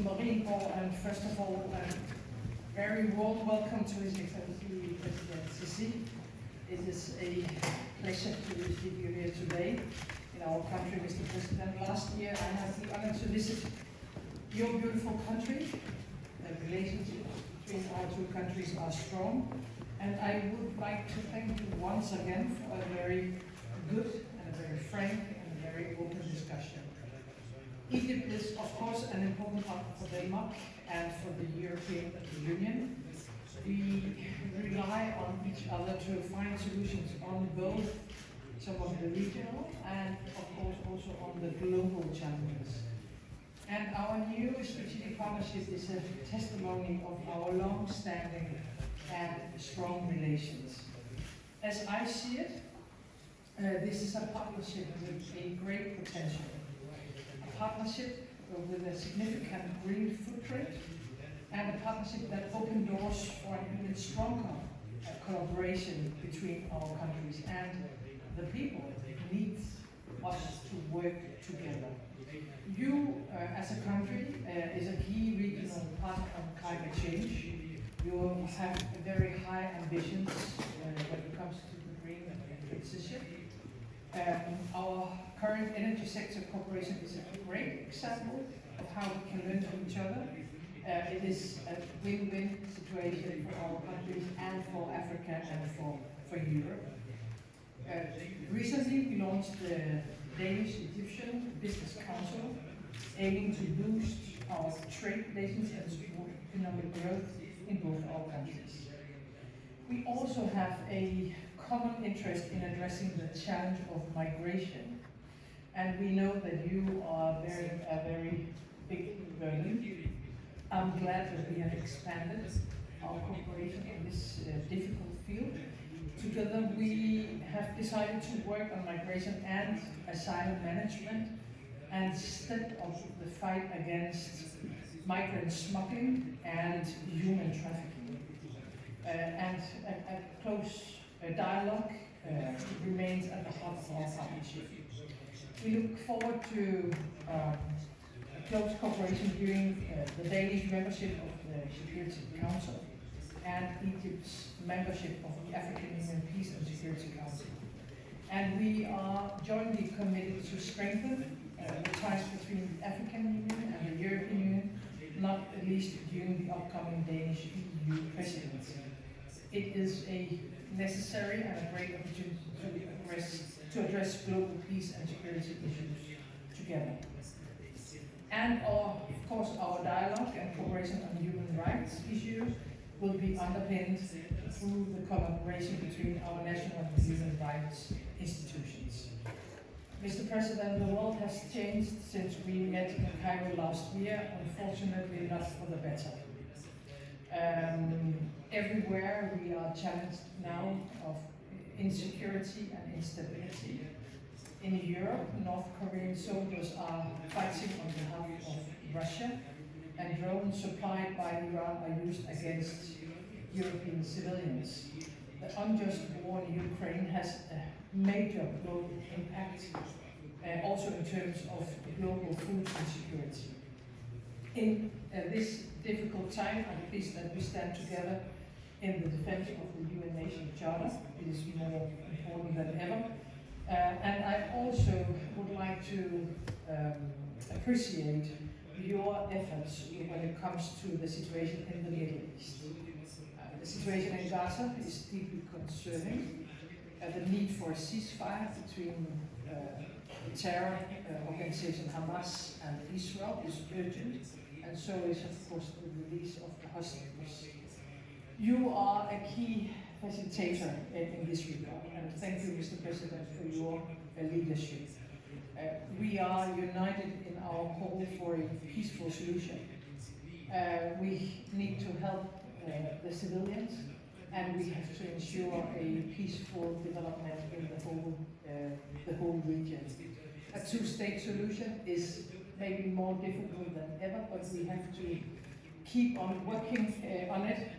Marienborg, and first of all, a very warm welcome to His Excellency President Sisi. It is a pleasure to receive you here today in our country, Mr. President. Last year I had the honor to visit your beautiful country. The relationships between our two countries are strong, and I would like to thank you once again for a very good and a very frank and a very open discussion. Egypt is, of course, an important partner for Denmark and for the European Union. We rely on each other to find solutions on both some of the regional and, of course, also on the global challenges. And our new strategic partnership is a testimony of our long-standing and strong relations. As I see it, this is a partnership with a great potential. A partnership with a significant green footprint, and a partnership that opens doors for an even stronger collaboration between our countries, and the people need us to work together. You, as a country, is a key regional partner on climate change. You have very high ambitions when it comes to the green transition. Our current energy sector cooperation is a great example of how we can learn from each other. It is a win-win situation for our countries and for Africa and for Europe. Recently we launched the Danish-Egyptian Business Council, aiming to boost our trade relations and support economic growth in both our countries. We also have a common interest in addressing the challenge of migration, and we know that you are a very big burden. I'm glad that we have expanded our cooperation in this difficult field. Together we have decided to work on migration and asylum management and step up the fight against migrant smuggling and human trafficking. And a close dialogue remains at the heart of our partnership. We look forward to close cooperation during the Danish membership of the Security Council and Egypt's membership of the African Union Peace and Security Council. And we are jointly committed to strengthen the ties between the African Union and the European Union, not least during the upcoming Danish EU presidency. It is a necessary and a great opportunity to address global peace and security issues together. And of course our dialogue and cooperation on human rights issues will be underpinned through the collaboration between our national and human rights institutions. Mr. President, the world has changed since we met in Cairo last year, unfortunately not for the better. Everywhere we are challenged now of insecurity and instability. In Europe, North Korean soldiers are fighting on behalf of Russia, and drones supplied by Iran are used against European civilians. The unjust war in Ukraine has a major global impact, also in terms of global food insecurity. In this difficult time, I'm pleased that we stand together in the defense of the UN Nation Charter. It is more important than ever. And I also would like to appreciate your efforts when it comes to the situation in the Middle East. The situation in Gaza is deeply concerning. The need for a ceasefire between the terror organization Hamas and Israel is urgent, and so is, of course, the release of the hostages. You are a key facilitator in this regard, and thank you, Mr. President, for your leadership. We are united in our call for a peaceful solution. We need to help the civilians, and we have to ensure a peaceful development in the whole region. A two-state solution is maybe more difficult than ever, but we have to keep on working on it.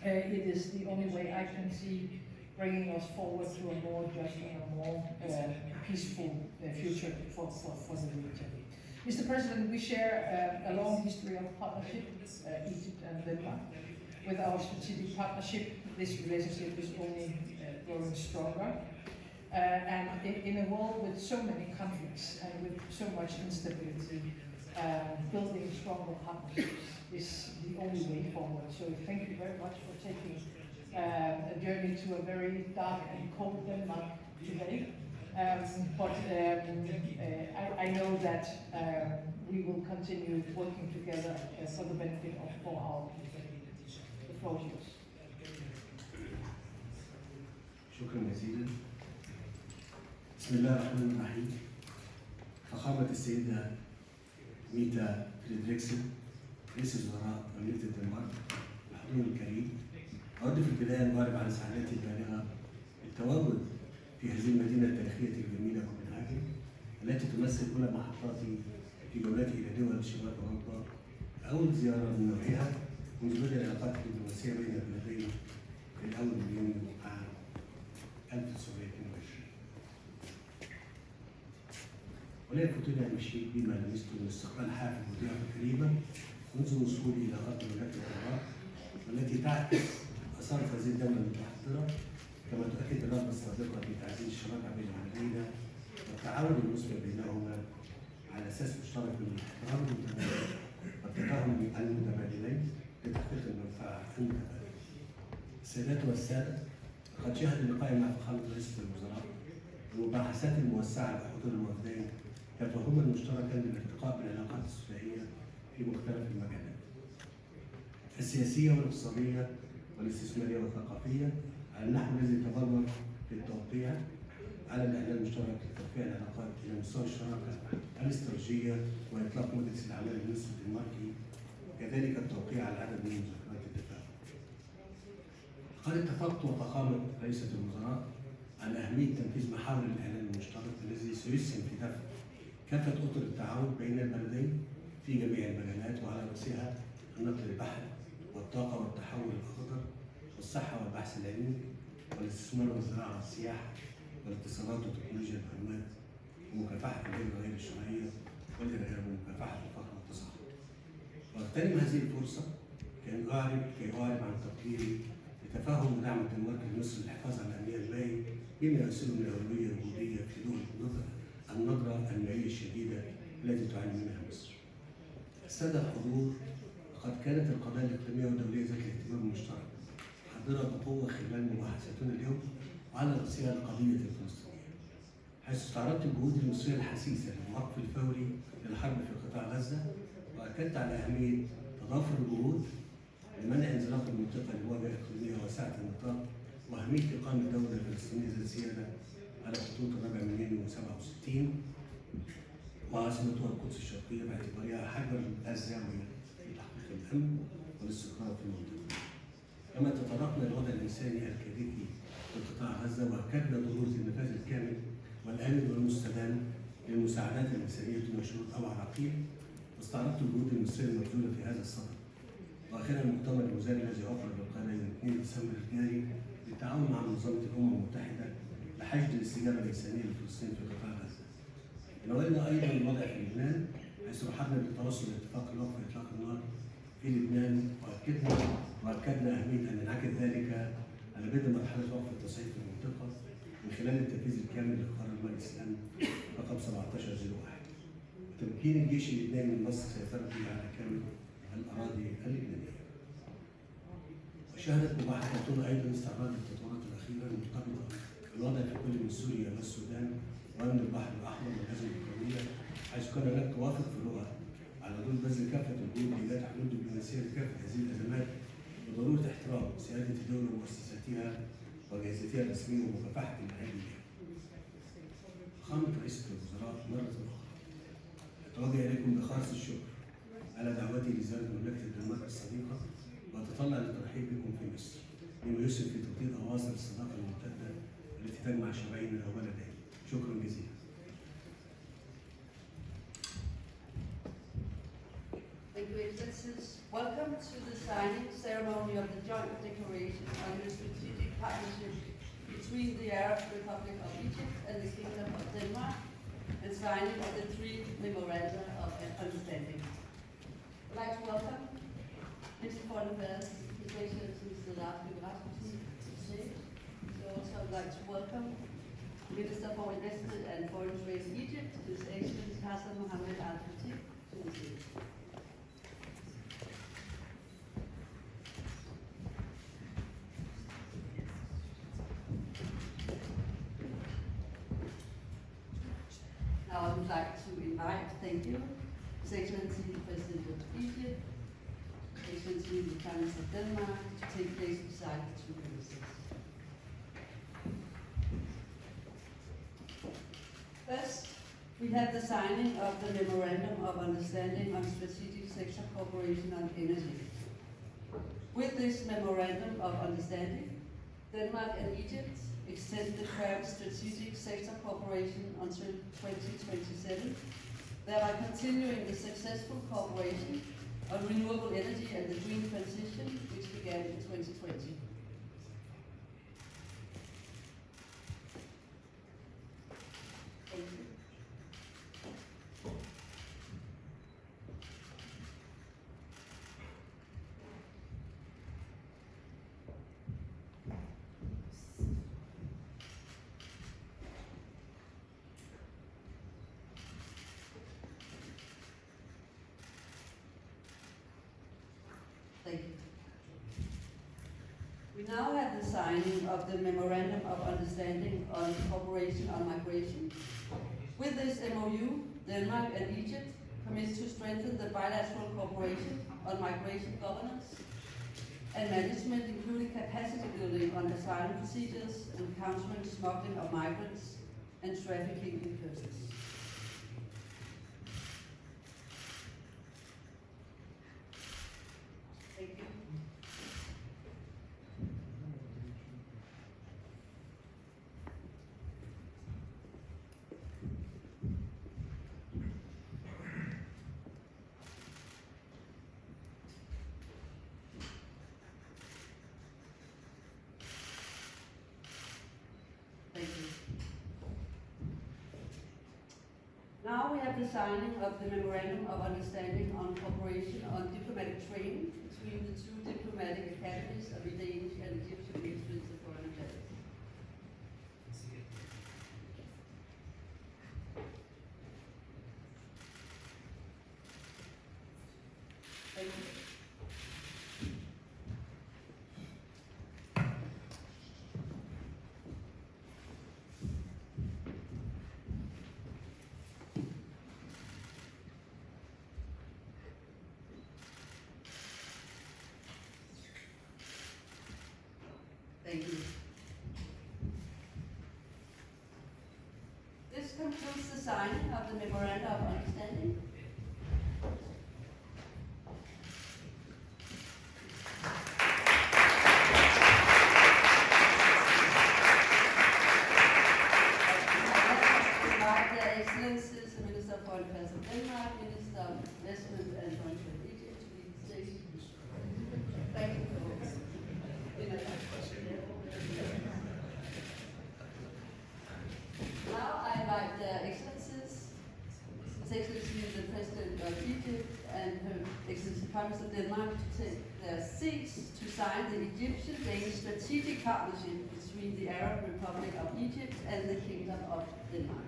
It is the only way I can see bringing us forward to a more just and a more peaceful future for the region. Mr. President, we share a long history of partnership, Egypt and Denmark. With our strategic partnership, this relationship is only growing stronger. And in a world with so many conflicts and with so much instability, building stronger partnerships is the only way forward. So thank you very much for taking a journey to a very dark and cold Denmark today. I know that we will continue working together for the benefit of all our people. The floor is yours. شكرا جزيلا. بسم الله الرحمن الرحيم. فخامة السيدة ميتا فريدريكسن رئيس الوزراء مملكة الدنمارك، الحضور الكريم، أود في البداية أن أعرب عن سعادتي البالغة بالتواجد في هذه المدينة التاريخية الجميلة كوبنهاجن التي تمثل أولى محطاتي في جولتي إلى دول شمال أوروبا، أول زيارة من نوعها منذ بدء العلاقات الدبلوماسية بين البلدين في الأول من يونيو عام 1922. ولا يفوتني أن أشيد بما لمسته من استقبال حافل وضيافة كريمة منذ وصولي إلى أرض مملكة الدنمارك، والتي تعكس آثار هذه الدولة المتحضرة، كما تؤكد الرغبة الصادقة في تعزيز الشراكة بين البلدين والتعاون المثمر بينهما على أساس مشترك من الاحترام والتفاهم المتبادلين لتحقيق المنفعة المتبادلة. السيدات والسادة، لقد شهد لقائي مع فخامة رئيسة الوزراء المباحثات الموسعة بحضور الوفدين تفهما مشتركا للارتقاء بالعلاقات الثنائية في مختلف المجالات السياسية والاقتصادية والاستثمارية والثقافية على النحو الذي تبرمج في التوقيع على الإعلان المشترك لترفيع العلاقات إلى مستوى الشراكة الاستراتيجية وإطلاق مجلس الأعمال المصري الدنماركي، وكذلك التوقيع على عدد من مذكرات الاتفاق. قد اتفقت وفخامة رئيسة الوزراء على أهمية تنفيذ محاور الإعلان المشترك الذي سيسهم في دفع كافة أطر التعاون بين البلدين في جميع المجالات، وعلى رأسها النقل البحري والطاقة والتحول الأخضر والصحة والبحث العلمي والاستثمار والزراعة والسياحة والاتصالات وتكنولوجيا المعلومات ومكافحة الهجرة غير الشرعية والإرهاب ومكافحة الفقر والتصحر. وأغتنم هذه الفرصة كي أعرب عن تقديري لتفاهم ودعم الدنمارك لمصر للحفاظ على الأمنية المائي بما يمثله من أولوية وجودية في ضوء النظرة المائية الشديدة التي تعاني منها مصر. السادة الحضور، لقد كانت القضايا الإقليمية والدولية ذات الاهتمام المشترك محضرة بقوة خلال مباحثاتنا اليوم، وعلى رأسها القضية الفلسطينية، حيث استعرضت الجهود المصرية الحثيثة للوقف الفوري للحرب في قطاع غزة، وأكدت على أهمية تضافر الجهود لمنع انزلاق المنطقة لمواجهة إقليمية واسعة النطاق، وأهمية إقامة دولة فلسطينية ذات سيادة على خطوط الرابع من يونيو 67 وعاصمتها القدس الشرقية باعتبارها حجر الزاوية لتحقيق الأمن والاستقرار في المنطقة. كما تطرقنا للوضع الإنساني الكارثي في قطاع غزة، وأكدنا ضرورة النفاذ الكامل والآمن والمستدام للمساعدات الإنسانية دون شروط أو عراقيل، واستعرضت الجهود المصرية المبذولة في هذا الصدد. وأخيرا المؤتمر الوزاري الذي عقد بالقاهرة يوم 2 ديسمبر الجاري بالتعاون مع منظمة الأمم المتحدة لحشد الاستجابة الإنسانية لفلسطين في قطاع غزة. ناولنا أيضا الوضع في لبنان، حيث رحبنا بالتوصل لاتفاق الوقف إطلاق النار في لبنان، وأكدنا أهمية أن ننعكس ذلك على بدء مرحلة وقف التصعيد في المنطقة من خلال التنفيذ الكامل لقرار مجلس الأمن رقم 1701. وتمكين الجيش اللبناني من مصر سيطرة على كامل الأراضي اللبنانية. وشهدت مباحثاتنا أيضا استعراض التطورات الأخيرة المرتبطة بالوضع في كل من سوريا والسودان وأمن البحر الأحمر والأزمة الإقليمية، حيث كان هناك توافق في الرؤى على ضروره بذل كافة الجهود لإيجاد حلول دبلوماسية لكافة هذه الأزمات، وضرورة احترام سيادة الدولة ومؤسساتها وأجهزتها الرسمية ومكافحة الإرهابية. فخامة رئيسة الوزراء مرة أخرى أتوجه إليكم بخالص الشكر على دعوتي لزيارة مملكة الدنمارك الصديقة، وأتطلع للترحيب بكم في مصر، مما يسهم في توطيد أواصر الصداقة الممتدة التي تجمع شعبين أو بلدين. شكرا جزيلا. Thank you, Excellencies. Welcome to the signing ceremony of the joint declaration on the strategic partnership between the Arab Republic of Egypt and the Kingdom of Denmark, and signing of the 3 memoranda of understanding. I'd like to welcome Minister for Foreign Affairs, His Excellency Mr. Lars Løkke Rasmussen, to the stage. So also I'd like to welcome Minister for Investment and Foreign Trade in Egypt, His Excellency Hassan Mohammed Al-Fatih, to the stage. Now I would like to invite, thank you, His Excellency the President of Egypt, His Excellency the Prime Minister of Denmark, to take place beside the 2 ministers. First, we have the signing of the Memorandum of Understanding on Strategic Sector Cooperation on Energy. With this Memorandum of Understanding, Denmark and Egypt extend the current strategic sector cooperation until 2027, thereby continuing the successful cooperation on renewable energy and the green transition, which began in 2020. Thank you. Thank you. We now have the signing of the Memorandum of Understanding on Cooperation on Migration. With this MOU, Denmark and Egypt commit to strengthen the bilateral cooperation on migration governance and management, including capacity building on asylum procedures and countering smuggling of migrants and trafficking in persons. Thank you. Thank you. Now we have the signing of the Memorandum of Understanding on Cooperation on Diplomatic Training between the 2 diplomatic academies of the Danish and Egyptian Ministries of Foreign Affairs. Thank you. Thank you. This concludes the signing of the Memoranda of Understanding. Invite Their Excellencies, the Minister of Foreign Affairs of Denmark, Minister of Investment and Foreign Trade in Egypt, to lead the stage. Thank you. Now I invite Their Excellencies, His Excellency the President of Egypt and Her Excellency Prime Minister of Denmark to take their seats to sign the Egyptian-Danish strategic partnership between the Arab Republic of Egypt and the Kingdom of Denmark.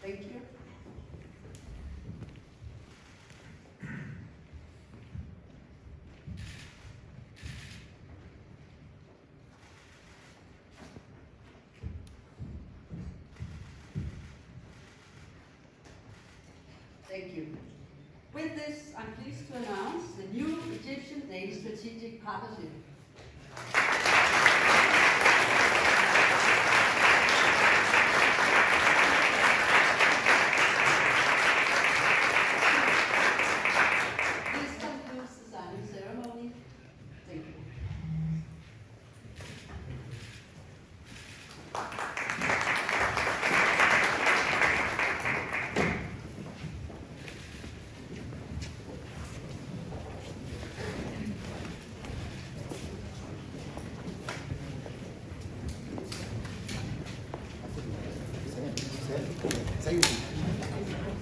Thank you. Thank you. With this, I'm pleased to announce the new Egyptian-Danish strategic partnership.